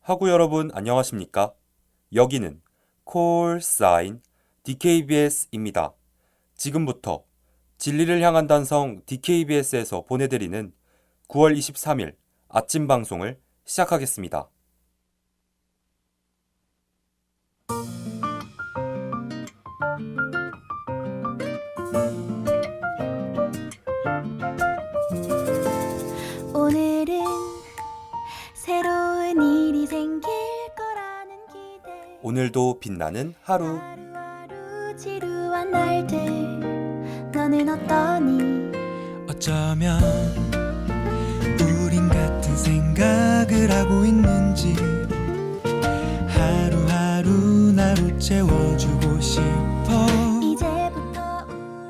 하구 여러분 안녕하십니까? 여기는 콜 사인 DKBS입니다. 지금부터 진리를 향한 단성 DKBS에서 보내드리는 9월 23일 아침 방송을 시작하겠습니다. 오늘은 새로운 일이 생길 거라는 기대. 오늘도 빛나는 하루. 하루하루 지루한 날들 너는 어떠니? 어쩌면 우린 같은 생각을 하고 있는지 하루하루 나로 채워주고 싶어. 이제부터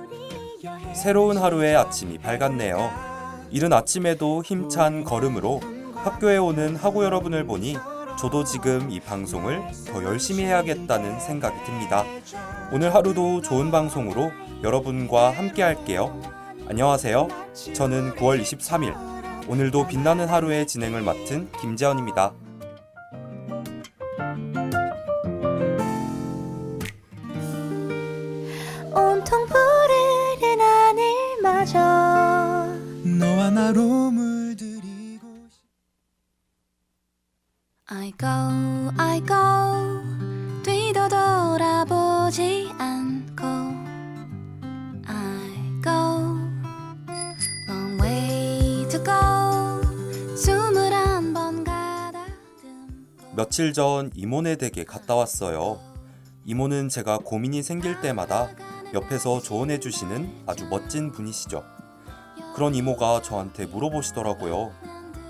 우리 여행 새로운 하루의 아침이 밝았네요. 이른 아침에도 힘찬 걸음으로 학교에 오는 하구 여러분을 보니 저도 지금 이 방송을 더 열심히 해야겠다는 생각이 듭니다. 오늘 하루도 좋은 방송으로 여러분과 함께 할게요. 안녕하세요. 저는 9월 23일 오늘도 빛나는 하루의 진행을 맡은 김재현입니다. 온통 푸르른 하늘마저 너와 나로 물들이고 I go 뒤도 돌아보지 않고 I go long way to go 숨을 한 번 가다듬고 며칠 전 이모네 댁에 갔다 왔어요. 이모는 제가 고민이 생길 때마다 옆에서 조언해 주시는 아주 멋진 분이시죠. 그런 이모가 저한테 물어보시더라고요.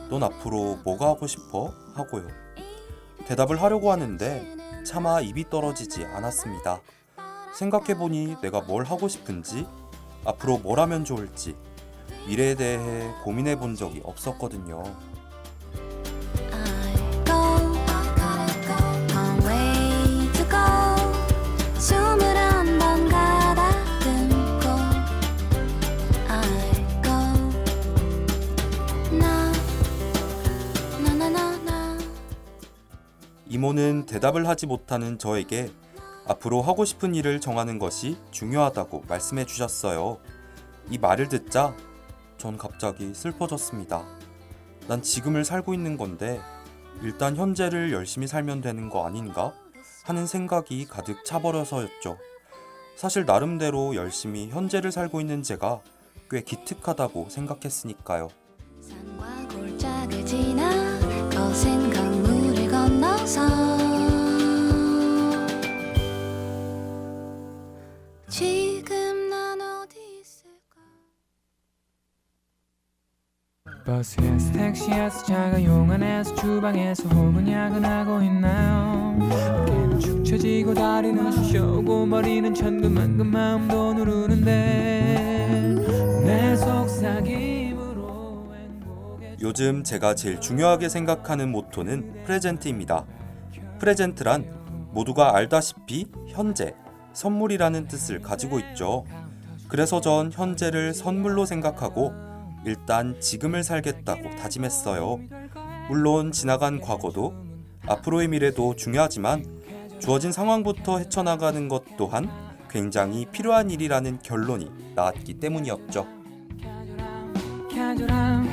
넌 앞으로 뭐가 하고 싶어? 하고요. 대답을 하려고 하는데 차마 입이 떨어지지 않았습니다. 생각해보니 내가 뭘 하고 싶은지, 앞으로 뭘 하면 좋을지, 미래에 대해 고민해 본 적이 없었거든요. I go long way to go 숨을 한 번 가다듬고 I go 나 이모는 대답을 하지 못하는 저에게 앞으로 하고 싶은 일을 정하는 것이 중요하다고 말씀해 주셨어요. 이 말을 듣자 전 갑자기 슬퍼졌습니다. 난 지금을 살고 있는 건데 일단 현재를 열심히 살면 되는 거 아닌가? 하는 생각이 가득 차버려서였죠. 사실 나름대로 열심히 현재를 살고 있는 제가 꽤 기특하다고 생각했으니까요. 산과 골짜기를 지나 거센 강물을 건너서 지금 난 어디 있을까? 버스에서 택시에서 자가용 안에서 주방에서 혹은 야근하고 있나요? 어깨는 축 처지고 다리는 쑤셔오고 머리는 천근만근 마음도 누르는데 내 속삭임으로 행복에 요즘 제가 제일 중요하게 생각하는 모토는 프레젠트입니다. 프레젠트란 모두가 알다시피 현재, 선물이라는 뜻을 가지고 있죠. 그래서 전 현재를 선물로 생각하고 일단 지금을 살겠다고 다짐했어요. 물론 지나간 과거도 앞으로의 미래도 중요하지만 주어진 상황부터 헤쳐나가는 것 또한 굉장히 필요한 일이라는 결론이 나왔기 때문이었죠. 켜줘라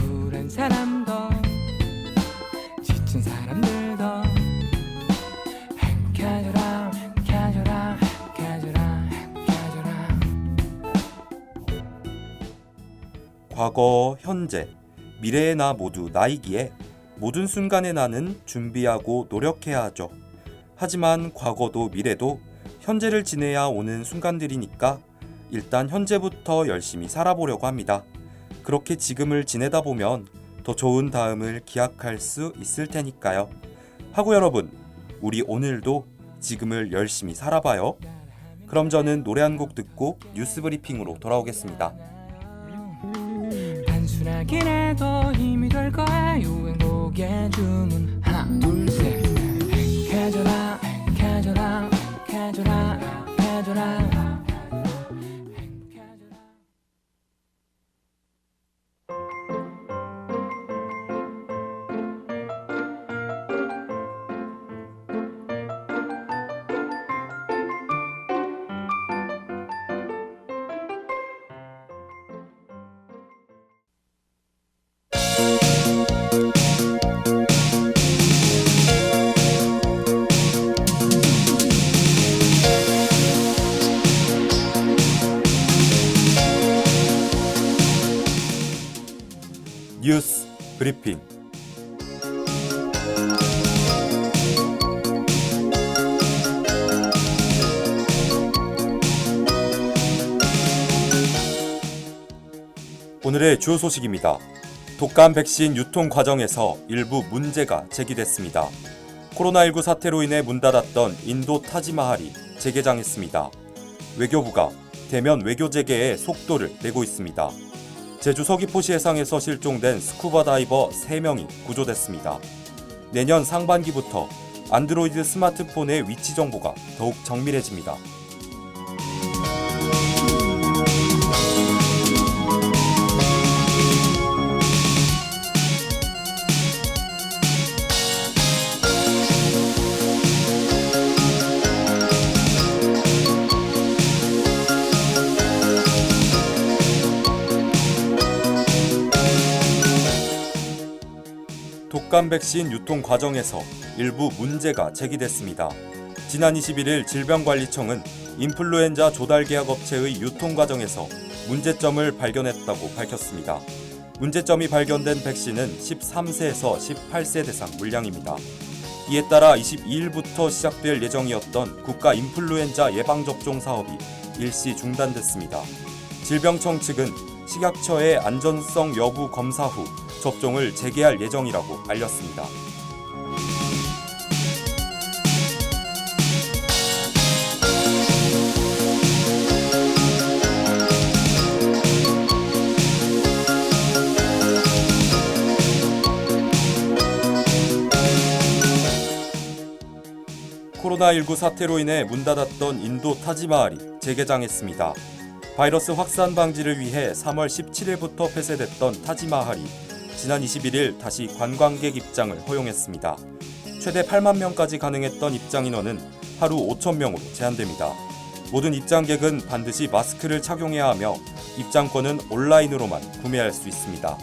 우울한 사람도 지친 사람들도 켜줘라 과거, 현재, 미래의 나 모두 나이기에 모든 순간에 나는 준비하고 노력해야 하죠. 하지만 과거도 미래도 현재를 지내야 오는 순간들이니까 일단 현재부터 열심히 살아보려고 합니다. 그렇게 지금을 지내다 보면 더 좋은 다음을 기약할 수 있을 테니까요. 하구 여러분, 우리 오늘도 지금을 열심히 살아봐요. 그럼 저는 노래 한 곡 듣고 뉴스 브리핑으로 돌아오겠습니다. 단순하긴 해도 힘이 될 거야 유행곡의 주문 하나 둘셋 켜줘라 뉴스 브리핑. 오늘의 주요 소식입니다. 독감 백신 유통 과정에서 일부 문제가 제기됐습니다. 코로나19 사태로 인해 문 닫았던 인도 타지마할이 재개장했습니다. 외교부가 대면 외교 재개에 속도를 내고 있습니다. 제주 서귀포시 해상에서 실종된 스쿠버 다이버 3명이 구조됐습니다. 내년 상반기부터 안드로이드 스마트폰의 위치 정보가 더욱 정밀해집니다. 독감 백신 유통 과정에서 일부 문제가 제기됐습니다. 지난 21일 질병관리청은 인플루엔자 조달 계약 업체의 유통 과정에서 문제점을 발견했다고 밝혔습니다. 문제점이 발견된 백신은 13세에서 18세 대상 물량입니다. 이에 따라 22일부터 시작될 예정이었던 국가 인플루엔자 예방접종 사업이 일시 중단됐습니다. 질병청 측은 식약처의 안전성 여부 검사 후 접종을 재개할 예정이라고 알렸습니다. 코로나19 사태로 인해 문 닫았던 인도 타지마할이 재개장했습니다. 바이러스 확산 방지를 위해 3월 17일부터 폐쇄됐던 타지마할이 지난 21일 다시 관광객 입장을 허용했습니다. 최대 8만 명까지 가능했던 입장 인원은 하루 5천 명으로 제한됩니다. 모든 입장객은 반드시 마스크를 착용해야 하며 입장권은 온라인으로만 구매할 수 있습니다.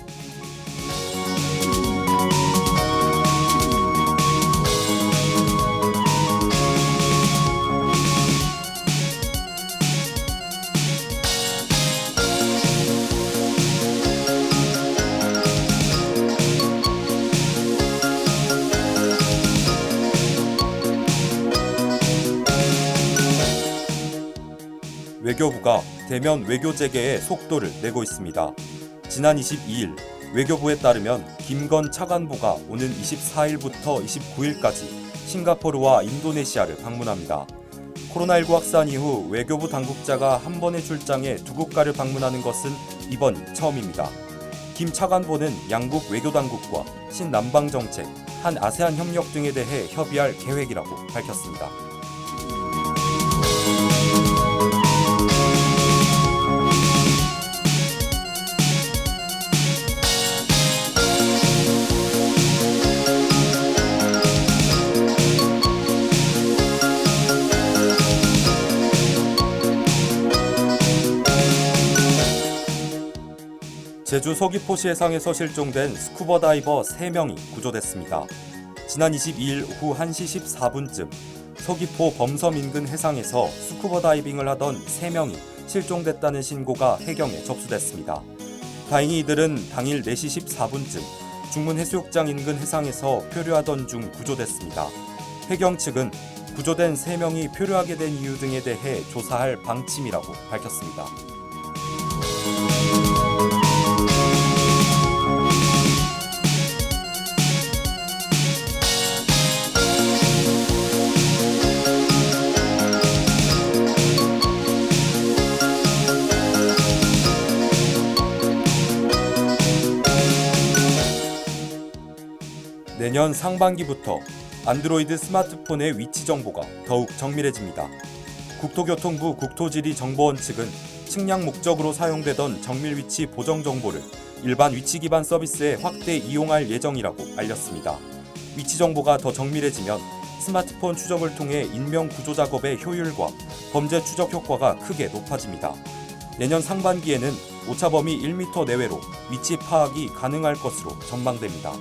외교부가 대면 외교 재개에 속도를 내고 있습니다. 지난 22일 외교부에 따르면 김건 차관보가 오는 24일부터 29일까지 싱가포르와 인도네시아를 방문합니다. 코로나19 확산 이후 외교부 당국자가 한 번의 출장에 두 국가를 방문하는 것은 이번이 처음입니다. 김 차관보는 양국 외교당국과 신남방정책, 한 아세안 협력 등에 대해 협의할 계획이라고 밝혔습니다. 제주 서귀포시 해상에서 실종된 스쿠버 다이버 3명이 구조됐습니다. 지난 22일 오후 1시 14분쯤 서귀포 범섬 인근 해상에서 스쿠버 다이빙을 하던 3명이 실종됐다는 신고가 해경에 접수됐습니다. 다행히 이들은 당일 4시 14분쯤 중문해수욕장 인근 해상에서 표류하던 중 구조됐습니다. 해경 측은 구조된 3명이 표류하게 된 이유 등에 대해 조사할 방침이라고 밝혔습니다. 내년 상반기부터 안드로이드 스마트폰의 위치 정보가 더욱 정밀해집니다. 국토교통부 국토지리정보원 측은 측량 목적으로 사용되던 정밀 위치 보정 정보를 일반 위치 기반 서비스에 확대 이용할 예정이라고 알렸습니다. 위치 정보가 더 정밀해지면 스마트폰 추적을 통해 인명 구조 작업의 효율과 범죄 추적 효과가 크게 높아집니다. 내년 상반기에는 오차 범위 1m 내외로 위치 파악이 가능할 것으로 전망됩니다.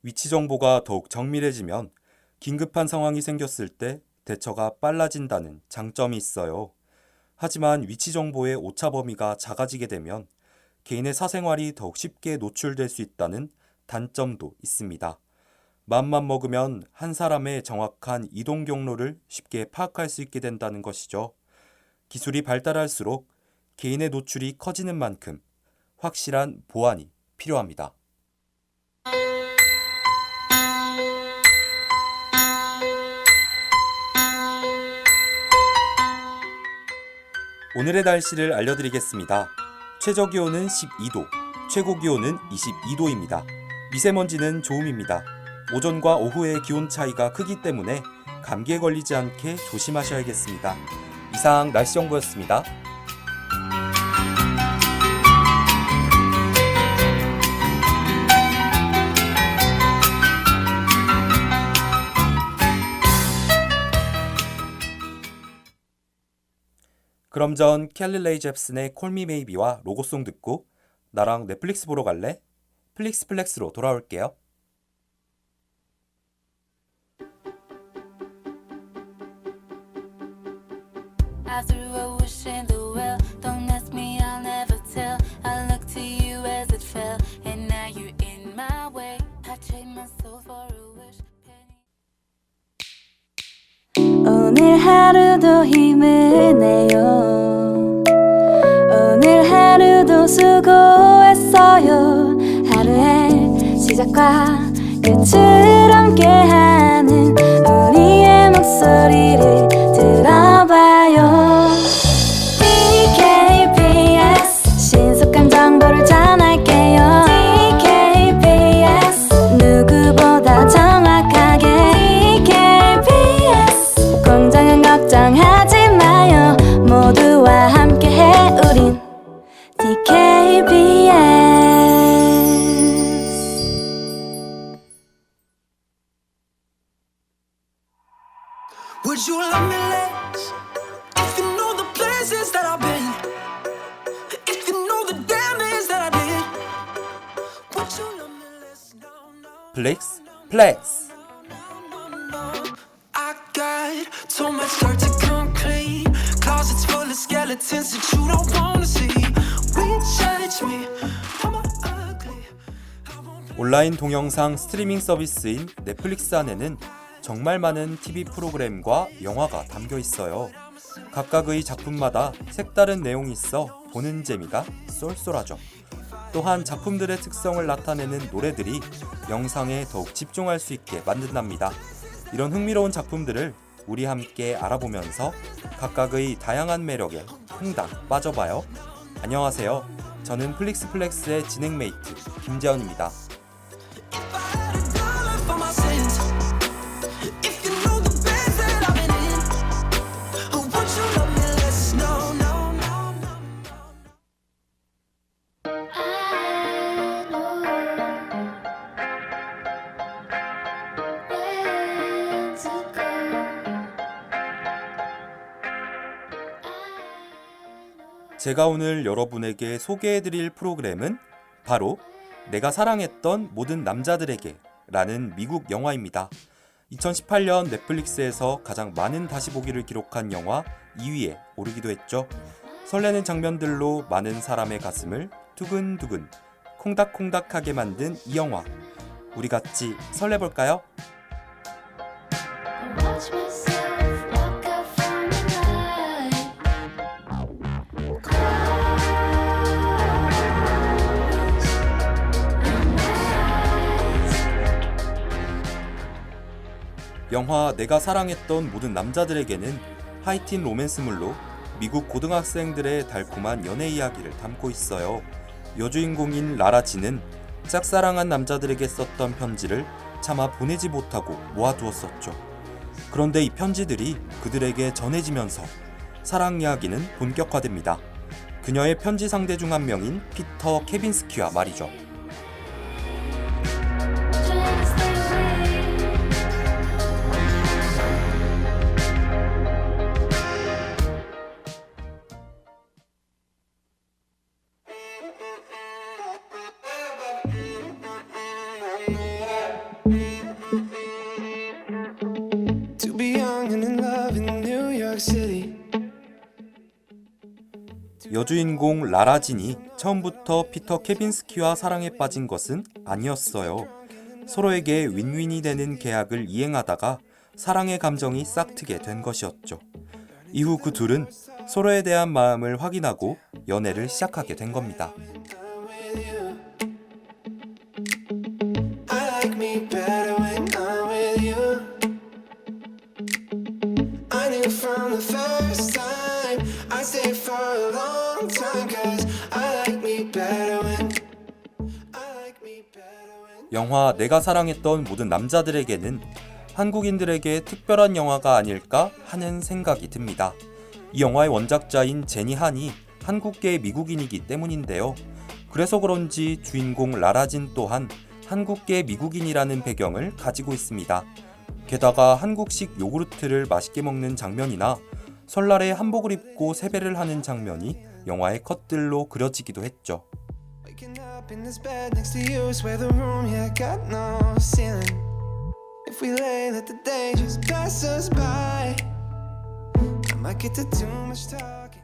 위치 정보가 더욱 정밀해지면 긴급한 상황이 생겼을 때 대처가 빨라진다는 장점이 있어요. 하지만 위치 정보의 오차 범위가 작아지게 되면 개인의 사생활이 더욱 쉽게 노출될 수 있다는 단점도 있습니다. 마음만 먹으면 한 사람의 정확한 이동 경로를 쉽게 파악할 수 있게 된다는 것이죠. 기술이 발달할수록 개인의 노출이 커지는 만큼 확실한 보안이 필요합니다. 오늘의 날씨를 알려드리겠습니다. 최저기온은 12도, 최고기온은 22도입니다. 미세먼지는 좋음입니다. 오전과 오후의 기온 차이가 크기 때문에 감기에 걸리지 않게 조심하셔야겠습니다. 이상 날씨 정보였습니다. 그럼 전 켈리 레이 잽슨의 콜 미 메이비와 로고송 듣고 나랑 넷플릭스 보러 갈래? 플릭스 플렉스로 돌아올게요. I threw a wish in the well. Don't ask me, I'll never tell. I looked to you as it fell, and now you're in my way. I trade my soul for a wish. 오늘 하루도 힘을 내요. 오늘 하루도 수고했어요. 하루의 시작과 끝을 함께하는 우리의 목소리를 들어봐요. DKBS 신속한 정보를 전할게요. DKBS 누구보다 정확하게 DKBS 공정한 걱정하지 마요. 모두와 함께해 우린 DKBS. Would you love me less if you know the places that I've been? If you know the damage that I did? Would you love me less? No, no, 플렉스 플렉스. I got so much dirt to come clean. Closets full of skeletons that you don't wanna see. Recharge me, I'm ugly. 온라인 동영상 스트리밍 서비스인 넷플릭스 안에는 정말 많은 TV 프로그램과 영화가 담겨 있어요. 각각의 작품마다 색다른 내용이 있어 보는 재미가 쏠쏠하죠. 또한 작품들의 특성을 나타내는 노래들이 영상에 더욱 집중할 수 있게 만든답니다. 이런 흥미로운 작품들을 우리 함께 알아보면서 각각의 다양한 매력에 퐁당 빠져봐요. 안녕하세요. 저는 플릭스 플렉스의 진행 메이트 김재현입니다. For my sins. If you know the beds that I've been in, would you love me less? No, no, no, no. I know where to go. 제가 오늘 여러분에게 소개해드릴 프로그램은 바로 내가 사랑했던 모든 남자들에게 라는 미국 영화입니다. 2018년 넷플릭스에서 가장 많은 다시 보기를 기록한 영화 2위에 오르기도 했죠. 설레는 장면들로 많은 사람의 가슴을 두근두근 콩닥콩닥하게 만든 이 영화, 우리 같이 설레볼까요? Watch myself walk out from the light. 영화 내가 사랑했던 모든 남자들에게는 하이틴 로맨스물로 미국 고등학생들의 달콤한 연애 이야기를 담고 있어요. 여주인공인 라라지는 짝사랑한 남자들에게 썼던 편지를 차마 보내지 못하고 모아두었었죠. 그런데 이 편지들이 그들에게 전해지면서 사랑 이야기는 본격화됩니다. 그녀의 편지 상대 중 한 명인 피터 케빈스키와 말이죠. Trying to stay away. 여주인공 라라진이 처음부터 피터 케빈스키와 사랑에 빠진 것은 아니었어요. 서로에게 윈윈이 되는 계약을 이행하다가 사랑의 감정이 싹트게 된 것이었죠. 이후 그 둘은 서로에 대한 마음을 확인하고 연애를 시작하게 된 겁니다. I like me better when I'm with you. I knew from the first time I stayed for a long time 'cause I like me better when I like me better when 영화 내가 사랑했던 모든 남자들에게는 한국인들에게 특별한 영화가 아닐까 하는 생각이 듭니다. 이 영화의 원작자인 제니 한이 한국계 미국인이기 때문인데요. 그래서 그런지 주인공 라라진 또한 한국계 미국인이라는 배경을 가지고 있습니다. 게다가 한국식 요구르트를 맛있게 먹는 장면이나 설날에 한복을 입고 세배를 하는 장면이 영화의 컷들로 그려지기도 했죠. waking up in this bed next to you is where the room yeah got no ceiling. If we lay let the day just pass us by, I might get to too much talking.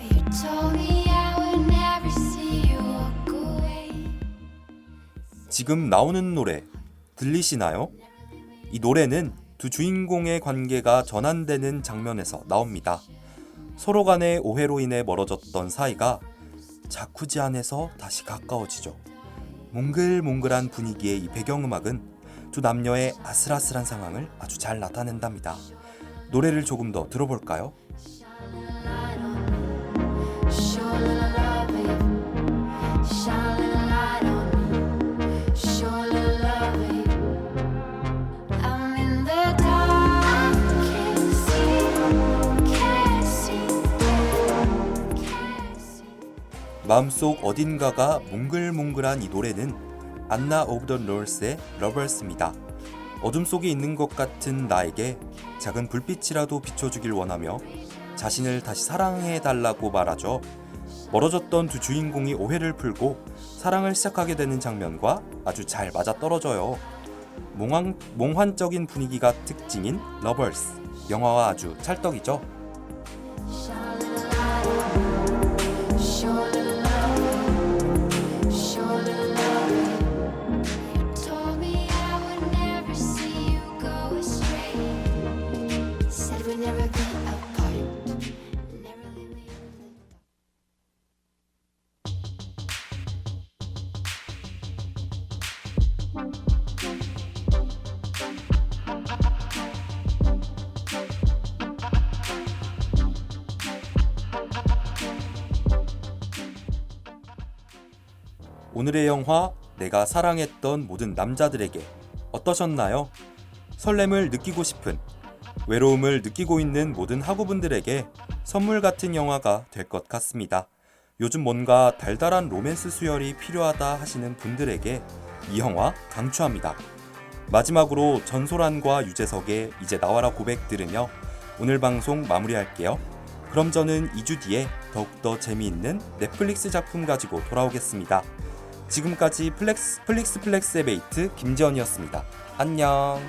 You told me I would never see you walk away. 지금 나오는 노래 들리시나요? 이 노래는 두 주인공의 관계가 전환되는 장면에서 나옵니다. 서로 간의 오해로 인해 멀어졌던 사이가 자쿠지 안에서 다시 가까워지죠. 몽글몽글한 분위기의 이 배경음악은 두 남녀의 아슬아슬한 상황을 아주 잘 나타낸답니다. 노래를 조금 더 들어볼까요? Show a little love, babe. Shine a little light on me. Show a little love, babe. I'm in the dark, can't see, can't see. 마음속 어딘가가 몽글몽글한 이 노래는 안나 오브 더 노스의 러버스입니다. 어둠 속에 있는 것 같은 나에게 작은 불빛이라도 비춰주길 원하며 자신을 다시 사랑해달라고 말하죠. 멀어졌던 두 주인공이 오해를 풀고 사랑을 시작하게 되는 장면과 아주 잘 맞아떨어져요. 몽환적인 분위기가 특징인 러버스, 영화와 아주 찰떡이죠. Shine a little light on me. Show a little love, show a little love. You told me I would never see you go astray. Said we'd never be apart. Never leave me in the dark. 오늘의 영화 내가 사랑했던 모든 남자들에게 어떠셨나요? 설렘을 느끼고 싶은, 외로움을 느끼고 있는 모든 학우분들에게 선물 같은 영화가 될 것 같습니다. 요즘 뭔가 달달한 로맨스 수혈이 필요하다 하시는 분들에게 이 영화 강추합니다. 마지막으로 전소란과 유재석의 이제 나와라 고백 들으며 오늘 방송 마무리할게요. 그럼 저는 2주 뒤에 더욱더 재미있는 넷플릭스 작품 가지고 돌아오겠습니다. 지금까지 플렉스의 메이트 김재원이었습니다. 안녕.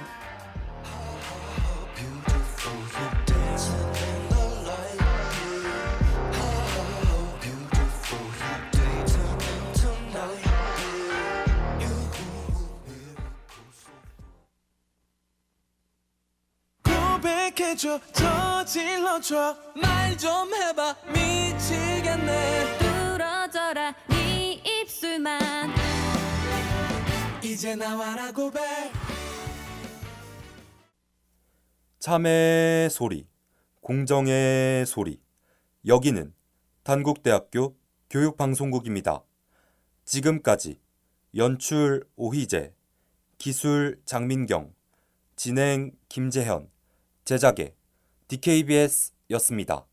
고백해줘 저질러줘 말 좀 해봐 미치겠네 부러져라 네 입술만. 이제 나와라 고백 참의 소리, 공정의 소리. 여기는 단국대학교 교육방송국입니다. 지금까지 연출 오희재, 기술 장민경, 진행 김재현, 제작의 DKBS였습니다.